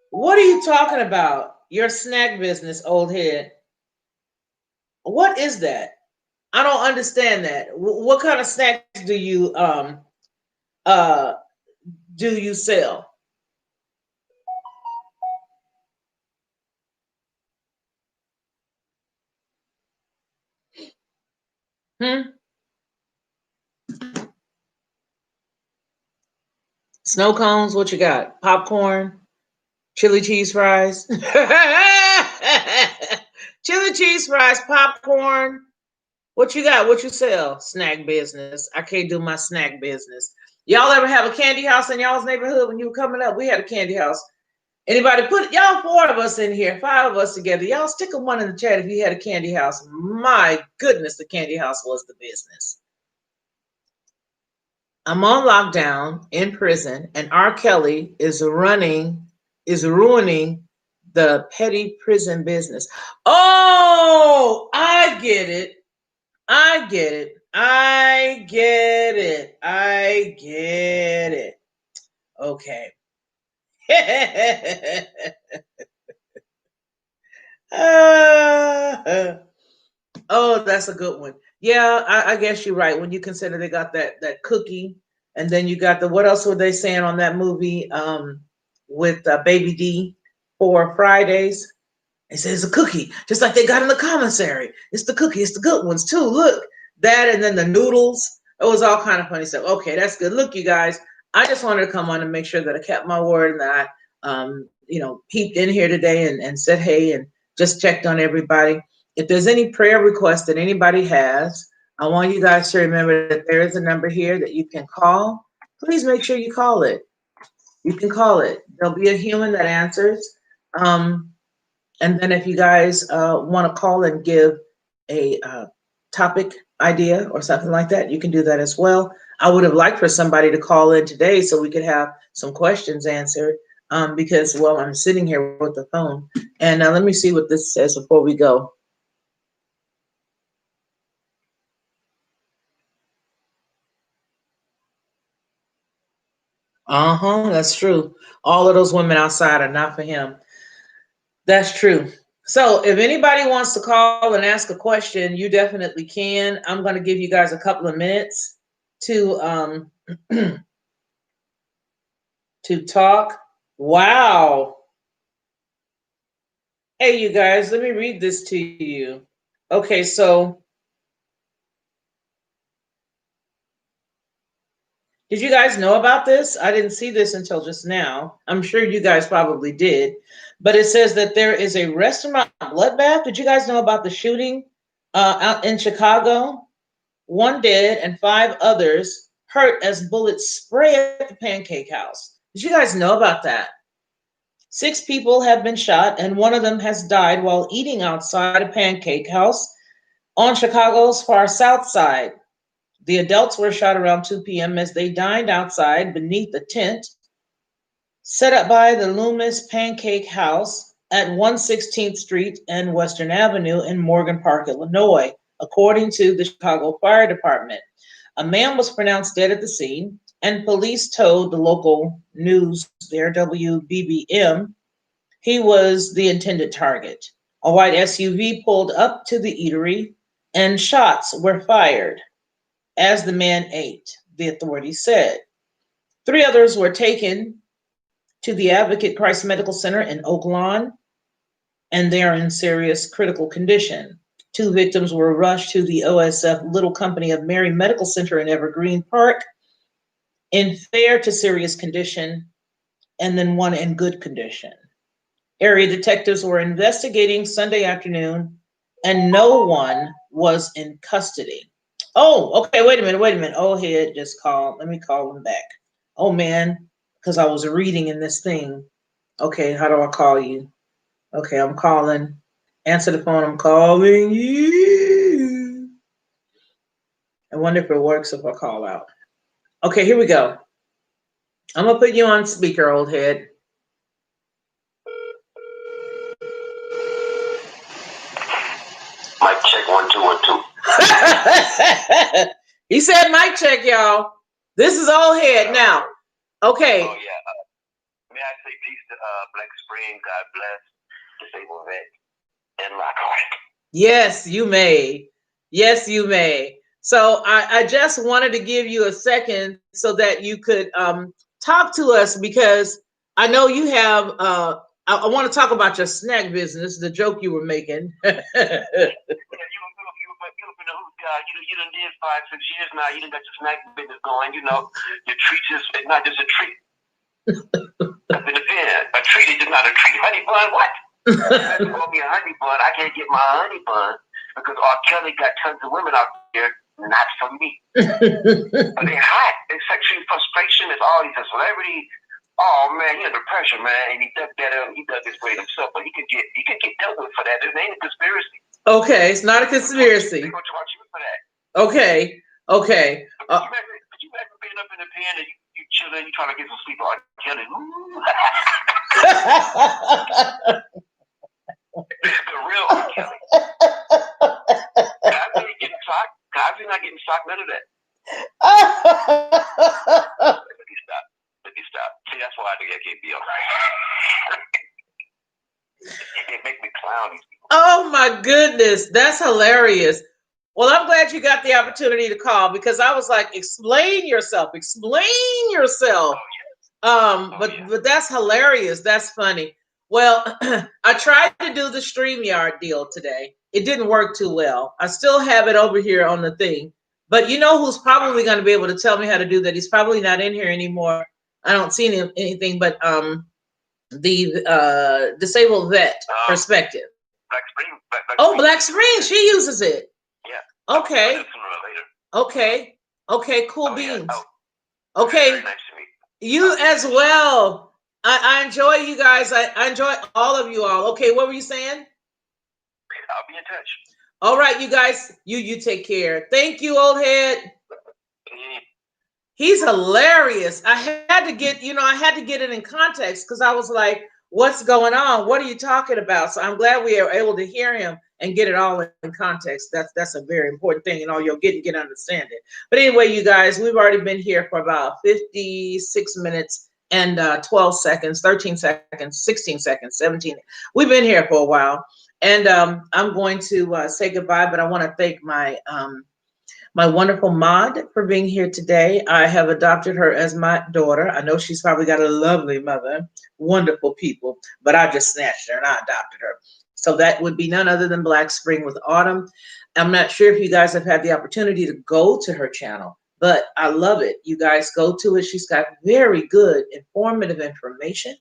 What are you talking about? Your snack business, old head. What is that? I don't understand that. What kind of snacks do you sell? Snow cones, what you got? Popcorn, chili cheese fries. Chili cheese fries, popcorn. What you got? What you sell? Snack business. I can't do my snack business. Y'all ever have a candy house in y'all's neighborhood when you were coming up? We had a candy house. Anybody put y'all 4 of us in here, 5 of us together. Y'all stick a 1 in the chat if you had a candy house. My goodness, the candy house was the business. I'm on lockdown in prison, and R. Kelly is ruining the petty prison business. Oh, I get it. I get it. I get it. Okay. Oh, that's a good one. Yeah, I guess you're right. When you consider they got that cookie, and then you got the what else were they saying on that movie with Baby D for Fridays? They said it's a cookie, just like they got in the commissary. It's the cookie. It's the good ones too. Look, that and then the noodles. It was all kind of funny stuff. Okay, that's good. Look, you guys, I just wanted to come on and make sure that I kept my word and that I, peeped in here today and said hey and just checked on everybody. If there's any prayer requests that anybody has, I want you guys to remember that there is a number here that you can call. Please make sure you call it. You can call it. There'll be a human that answers. And then if you guys want to call and give a topic idea or something like that, you can do that as well. I would have liked for somebody to call in today so we could have some questions answered because, well, I'm sitting here with the phone. And let me see what this says before we go. That's true. All of those women outside are not for him. That's true. So if anybody wants to call and ask a question, you definitely can. I'm going to give you guys a couple of minutes to to talk. Wow. Hey, you guys, let me read this to you. Okay, so did you guys know about this? I didn't see this until just now. I'm sure you guys probably did. But it says that there is a restaurant bloodbath. Did you guys know about the shooting out in Chicago? 1 dead and 5 others hurt as bullets spray at the Pancake House. Did you guys know about that? 6 people have been shot and one of them has died while eating outside a Pancake House on Chicago's far south side. The adults were shot around 2 p.m. as they dined outside beneath a tent set up by the Loomis Pancake House at 116th Street and Western Avenue in Morgan Park, Illinois, according to the Chicago Fire Department. A man was pronounced dead at the scene, and police told the local news there, WBBM, he was the intended target. A white SUV pulled up to the eatery, and shots were fired as the man ate, the authorities said. 3 others were taken to the Advocate Christ Medical Center in Oak Lawn, and they are in serious critical condition. 2 victims were rushed to the OSF Little Company of Mary Medical Center in Evergreen Park in fair to serious condition, and then 1 in good condition. Area detectives were investigating Sunday afternoon, and no one was in custody. Oh, okay, wait a minute. Old head just called. Let me call him back. Oh, man, because I was reading in this thing. Okay, how do I call you? Okay, I'm calling. Answer the phone. I'm calling you. I wonder if it works if I call out. Okay, here we go. I'm going to put you on speaker, old head. Mic check, 1 2 1 2. He said mic check, y'all. This is old head now. Okay. Oh, yeah. May I say peace to Black Spring, God bless, disabled vet, and Lockhart. Yes, you may. Yes, you may. So I just wanted to give you a second so that you could talk to us because I know you have, I want to talk about your snack business, the joke you were making. You done did 5-6 years now. You done got your snack business going. You know, your treats is not just a treat. A treat is just not a treat. Honey bun, what? You call me a honey bun. I can't get my honey bun because R. Kelly got tons of women out there, not for me. But they're hot. It's sexual frustration. It's all these celebrities. Oh man, he under pressure, man, and he dug this way himself, but he could get dealt with for that. It ain't a conspiracy. Okay, it's not a conspiracy. They're gonna charge you for that. Okay. Could you imagine being up in the pen and you chilling, you trying to get some sleep on Kelly? The real R. Kelly. Cosby getting shot. Cosby not getting socked, none of that. Let me stop. See, that's why I can't be all right. It make me clown. Oh my goodness, that's hilarious. Well, I'm glad you got the opportunity to call because I was like, explain yourself. But that's hilarious. That's funny. Well, I tried to do the StreamYard deal today. It didn't work too well. I still have it over here on the thing. But you know who's probably going to be able to tell me how to do that? He's probably not in here anymore. I don't see anything but the disabled vet perspective. Black Spring. Black Spring. She uses it. Yeah. Okay. Okay. Okay. Cool beans. Yeah. Okay. Very nice to meet you as well. I enjoy you guys. I enjoy all of you all. Okay. What were you saying? I'll be in touch. All right, you guys. You take care. Thank you, old head. He's hilarious. I had to get it in context because I was like, what's going on? What are you talking about? So I'm glad we are able to hear him and get it all in context. That's a very important thing, you'll get understand it. But anyway, you guys, we've already been here for about 56 minutes and 12 seconds, 13 seconds, 16 seconds, 17. We've been here for a while. And I'm going to say goodbye, but I want to thank my wonderful mod for being here today. I have adopted her as my daughter. I know she's probably got a lovely mother, wonderful people, but I just snatched her and I adopted her. So that would be none other than Black Spring with Autumn. I'm not sure if you guys have had the opportunity to go to her channel, but I love it. You guys go to it. She's got very good, informative information.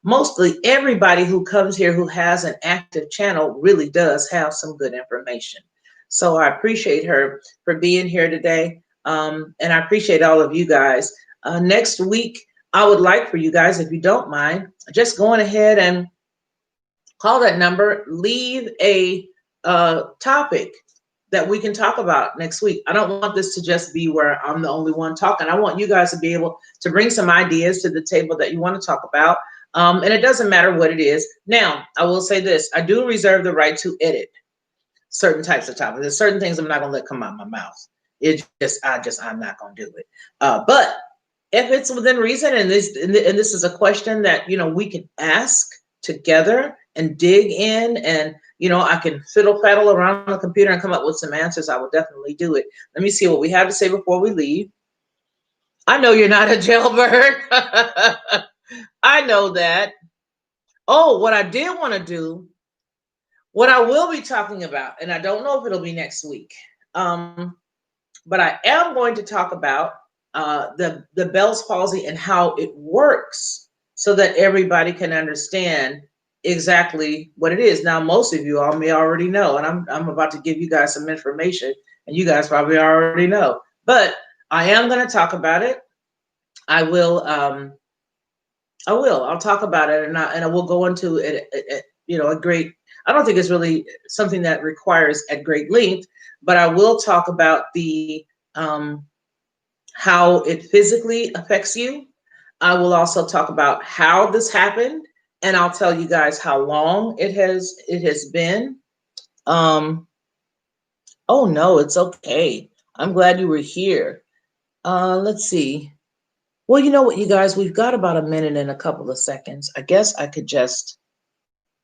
Mostly everybody who comes here who has an active channel really does have some good information. So I appreciate her for being here today. And I appreciate all of you guys. Next week, I would like for you guys, if you don't mind, just going ahead and call that number, leave a topic that we can talk about next week. I don't want this to just be where I'm the only one talking. I want you guys to be able to bring some ideas to the table that you want to talk about. And it doesn't matter what it is. Now, I will say this. I do reserve the right to edit certain types of topics. There's certain things I'm not going to let come out of my mouth. I'm not going to do it. But if it's within reason, and this is a question that, we can ask together and dig in, and, I can fiddle faddle around the computer and come up with some answers, I will definitely do it. Let me see what we have to say before we leave. I know you're not a jailbird. I know that. Oh, what I did want to do, what I will be talking about, and I don't know if it'll be next week, but I am going to talk about the Bell's palsy and how it works so that everybody can understand exactly what it is. Now, most of you all may already know, and I'm about to give you guys some information, and you guys probably already know, but I am going to talk about it. I'll talk about it, and I will go into it, a great, I don't think it's really something that requires at great length, but I will talk about the how it physically affects you. I will also talk about how this happened, and I'll tell you guys how long it has been. Oh no, it's okay. I'm glad you were here. Let's see. Well, you know what, you guys, we've got about a minute and a couple of seconds. I guess I could just,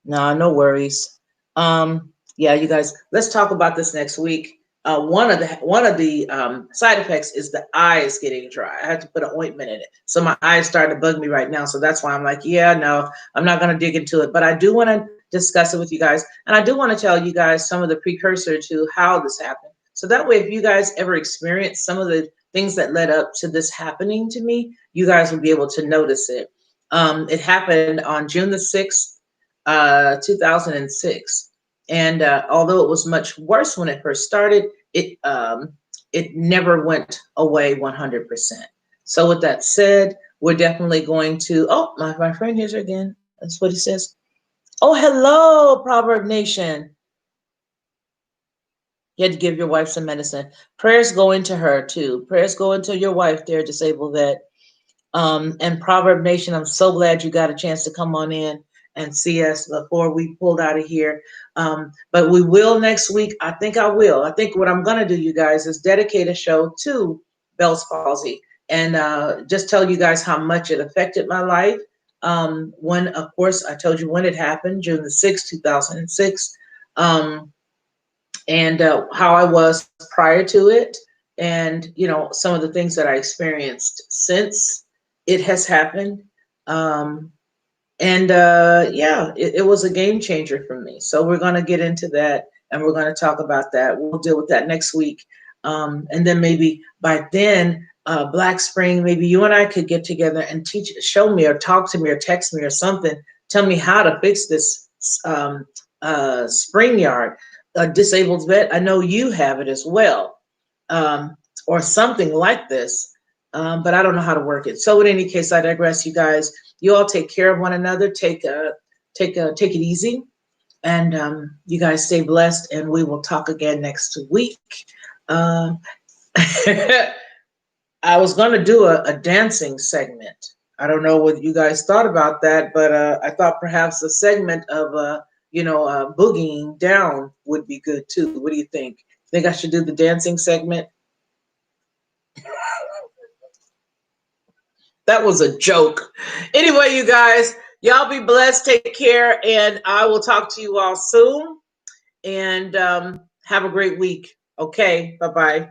no worries. Yeah, you guys, let's talk about this next week. One of the side effects is the eyes getting dry. I had to put an ointment in it. So my eyes starting to bug me right now. So that's why I'm like, yeah, no, I'm not going to dig into it, but I do want to discuss it with you guys. And I do want to tell you guys some of the precursor to how this happened. So that way, if you guys ever experience some of the things that led up to this happening to me, you guys will be able to notice it. It happened on June the 6th, 2006. And although it was much worse when it first started, it never went away 100%. So with that said, we're definitely going to, my friend here's again. That's what he says. Oh, hello, Proverb Nation. You had to give your wife some medicine. Prayers go into her too. Prayers go into your wife there, disabled vet. And Proverb Nation, I'm so glad you got a chance to come on in and see us before we pulled out of here. But we will next week. I think I will. I think what I'm going to do, you guys, is dedicate a show to Bell's palsy and just tell you guys how much it affected my life. When, of course, I told you when it happened, June the 6th, 2006, and how I was prior to it, and some of the things that I experienced since it has happened. And yeah, it was a game changer for me. So we're going to get into that, and we're going to talk about that. We'll deal with that next week. And then maybe by then, Black Spring, maybe you and I could get together and show me or talk to me or text me or something. Tell me how to fix this spring yard. A disabled vet, I know you have it as well, or something like this, but I don't know how to work it. So in any case, I digress, you guys. You all take care of one another. Take it easy, and you guys stay blessed. And we will talk again next week. I was going to do a dancing segment. I don't know what you guys thought about that, but I thought perhaps a segment of boogieing down would be good too. What do you think? Think I should do the dancing segment? That was a joke. Anyway, you guys, y'all be blessed. Take care. And I will talk to you all soon. And have a great week. Okay. Bye-bye.